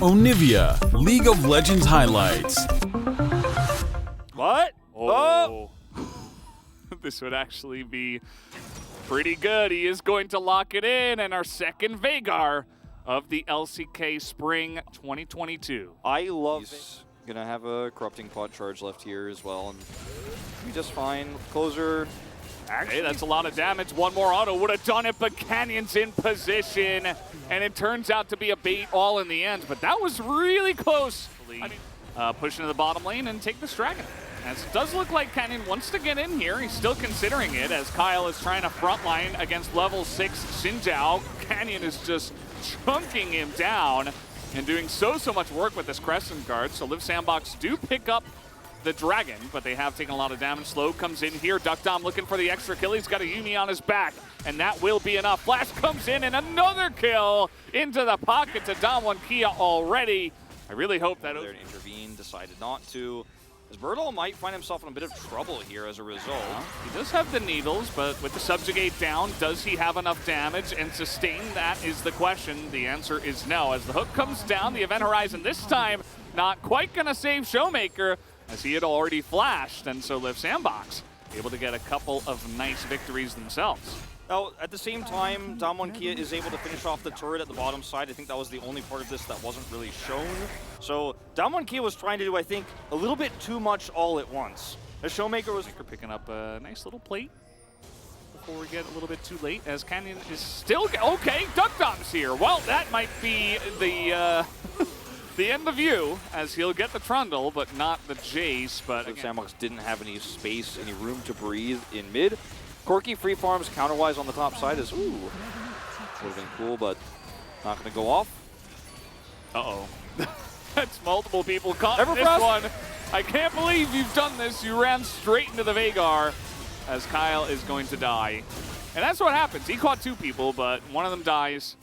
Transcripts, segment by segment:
Onivia, League of Legends highlights. What? Oh. This would actually be pretty good. He is going to lock it in, and our second Veigar of the LCK Spring 2022. I love it. Gonna have a corrupting pot charge left here as well, and be just fine. Closer. Hey, that's a lot of damage. One more auto would have done it, but Canyon's in position, and it turns out to be a bait all in the end. But that was really close. Push into the bottom lane and take this dragon. As it does look like Canyon wants to get in here. He's still considering it as Kyle is trying to frontline against level 6 Xinjiao. Canyon is just chunking him down and doing so much work with this Crescent Guard. So Liiv SANDBOX do pick up the dragon, but they have taken a lot of damage. Slow comes in here. Duckdom looking for the extra kill. He's got a Yumi on his back, and that will be enough. Flash comes in, and another kill into the pocket to DWG already. I really hope that... There to intervene, decided not to. As Bertel might find himself in a bit of trouble here as a result. He does have the needles, but with the subjugate down, does he have enough damage and sustain? That is the question. The answer is no. As the hook comes down, the event horizon this time not quite going to save Showmaker, as he had already flashed, and so Liiv SANDBOX able to get a couple of nice victories themselves. Now, at the same time, DWG is able to finish off the turret at the bottom side. I think that was the only part of this that wasn't really shown. So DWG was trying to do, I think, a little bit too much all at once. The Showmaker was picking up a nice little plate before we get a little bit too late, as Canyon is still... Okay, Duckdom's here. Well, that might be the... the end of you, as he'll get the Trundle, but not the Jace. But SANDBOX didn't have any space, any room to breathe in mid. Corky free farms counterwise on the top side is, ooh, would have been cool, but not going to go off. Uh-oh. That's multiple people caught in this one. I can't believe you've done this. You ran straight into the Veigar, as Kyle is going to die. And that's what happens. He caught two people, but one of them dies.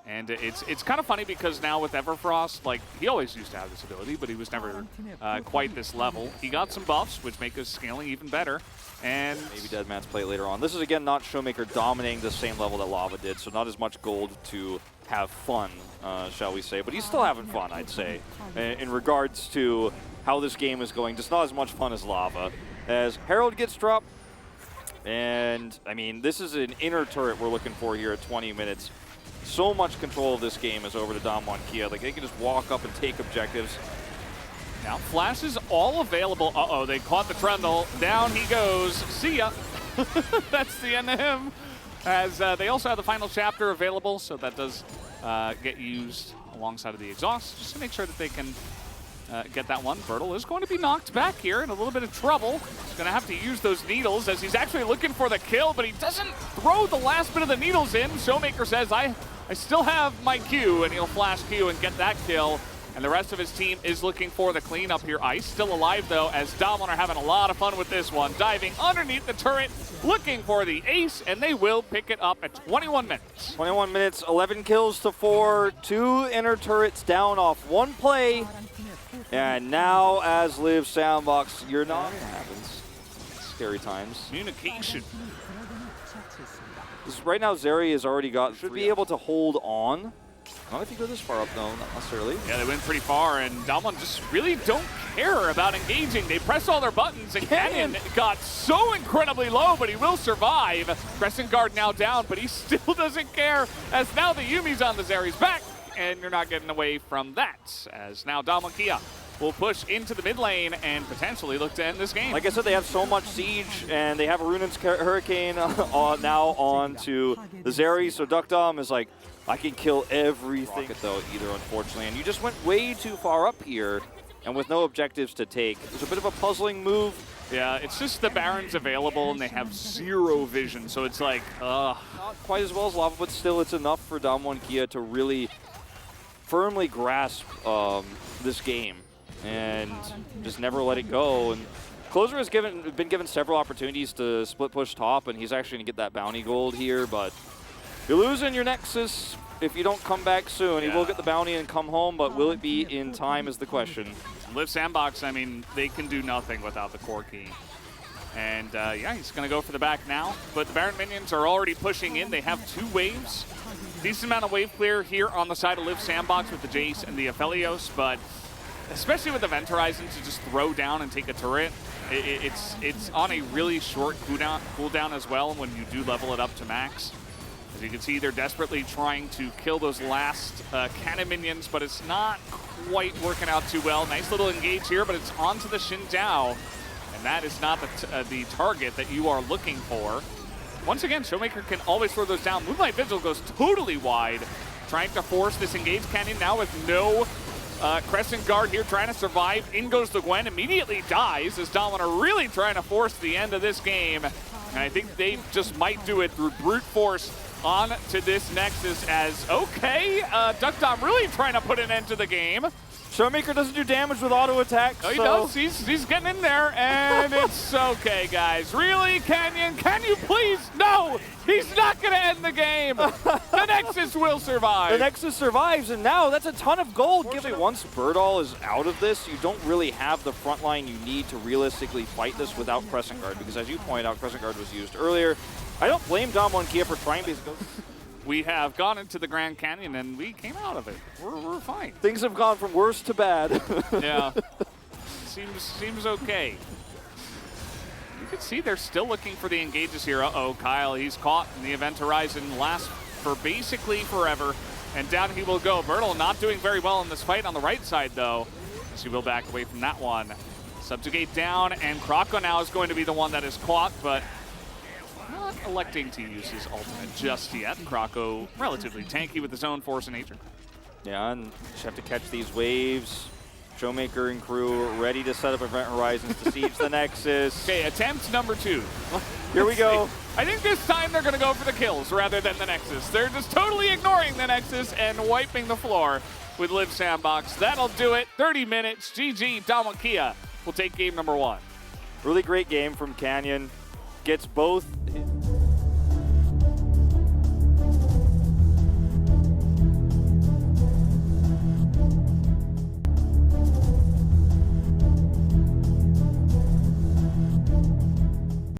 And it's kind of funny because now with Everfrost, like, he always used to have this ability, but he was never quite this level. He got some buffs, which make his scaling even better. And maybe Deadman's play later on. This is, again, not Showmaker dominating the same level that Lava did, so not as much gold to have fun, shall we say. But he's still having fun, I'd say, in regards to how this game is going. Just not as much fun as Lava. As Herald gets dropped, and, I mean, this is an inner turret we're looking for here at 20 minutes. So much control of this game is over to DWG. Like, they can just walk up and take objectives. Now, Flash is all available. Uh-oh, they caught the Trundle. Down he goes. See ya. That's the end of him. As they also have the final chapter available, so that does get used alongside of the exhaust, just to make sure that they can get that one. Bertel is going to be knocked back here in a little bit of trouble. He's going to have to use those needles, as he's actually looking for the kill, but he doesn't throw the last bit of the needles in. Showmaker says, I still have my Q, and he'll flash Q and get that kill. And the rest of his team is looking for the cleanup here. Ice still alive, though, as Domlin are having a lot of fun with this one. Diving underneath the turret, looking for the ace, and they will pick it up at 21 minutes. 21 minutes, 11 kills to 4, 2 inner turrets down off one play. And now, as Liiv SANDBOX, you're not... It happens. Scary times. Communication. Right now, Zeri has already got... Should be able to hold on. Not if you go this far up, though, not necessarily. Yeah, they went pretty far, and Domlin just really don't care about engaging. They press all their buttons, and Canyon got so incredibly low, but he will survive. Crescent Guard now down, but he still doesn't care, as now the Yumi's on the Zeri's back, and you're not getting away from that, as now DWG will push into the mid lane and potentially look to end this game. Like I said, they have so much siege, and they have a Runan's Hurricane now on to the Zeri, so Duckdom is like, I can kill everything. Rocket, though, either, unfortunately. And you just went way too far up here, and with no objectives to take. It's a bit of a puzzling move. Yeah, it's just the Barons available, and they have zero vision, so it's like, Not quite as well as Lava, but still, it's enough for DWG to really firmly grasp this game and just never let it go. And Closer has been given several opportunities to split push top, and he's actually going to get that bounty gold here, but you're losing your Nexus if you don't come back soon. Yeah. He will get the bounty and come home, but will it be in time is the question. Liiv SANDBOX, I mean, they can do nothing without the core key. And yeah, he's going to go for the back now. But the Baron minions are already pushing in. They have 2 waves Decent amount of wave clear here on the side of Liiv SANDBOX with the Jace and the Aphelios, but especially with Event Horizon to just throw down and take a turret, it's on a really short cooldown as well when you do level it up to max. As you can see, they're desperately trying to kill those last cannon minions, but it's not quite working out too well. Nice little engage here, but it's onto the Xin Zhao, and that is not the target that you are looking for. Once again, Showmaker can always throw those down. Moonlight Vigil goes totally wide, trying to force this engage cannon now with no Crescent Guard here, trying to survive. In goes the Gwen, immediately dies as Domina really trying to force the end of this game. And I think they just might do it through brute force on to this Nexus as, okay, Duck Dom really trying to put an end to the game. Showmaker doesn't do damage with auto attack. Oh, he does. He's getting in there, and it's okay, guys. Really, Canyon? Can you please? No! He's not going to end the game. The Nexus will survive. The Nexus survives, and now that's a ton of gold. Once Birdall is out of this, you don't really have the front line you need to realistically fight this without Crescent Guard, because as you point out, Crescent Guard was used earlier. I don't blame Dom1Kia for trying to go. We have gone into the Grand Canyon, and we came out of it. We're fine. Things have gone from worse to bad. Yeah. Seems okay. You can see they're still looking for the engages here. Uh-oh, Kyle, he's caught in the Event Horizon, lasts for basically forever. And down he will go. Myrtle not doing very well in this fight on the right side, though. She will back away from that one. Subjugate down, and Kroko now is going to be the one that is caught, but not electing to use his ultimate just yet. Kroko relatively tanky with his own force and nature. Yeah, and just have to catch these waves. Showmaker and crew ready to set up Event Horizons to siege the Nexus. Okay, attempt number 2. Here we go. I think this time they're going to go for the kills rather than the Nexus. They're just totally ignoring the Nexus and wiping the floor with Liiv SANDBOX. That'll do it. 30 minutes. GG. Dom1Kia will take game number 1. Really great game from Canyon. Gets both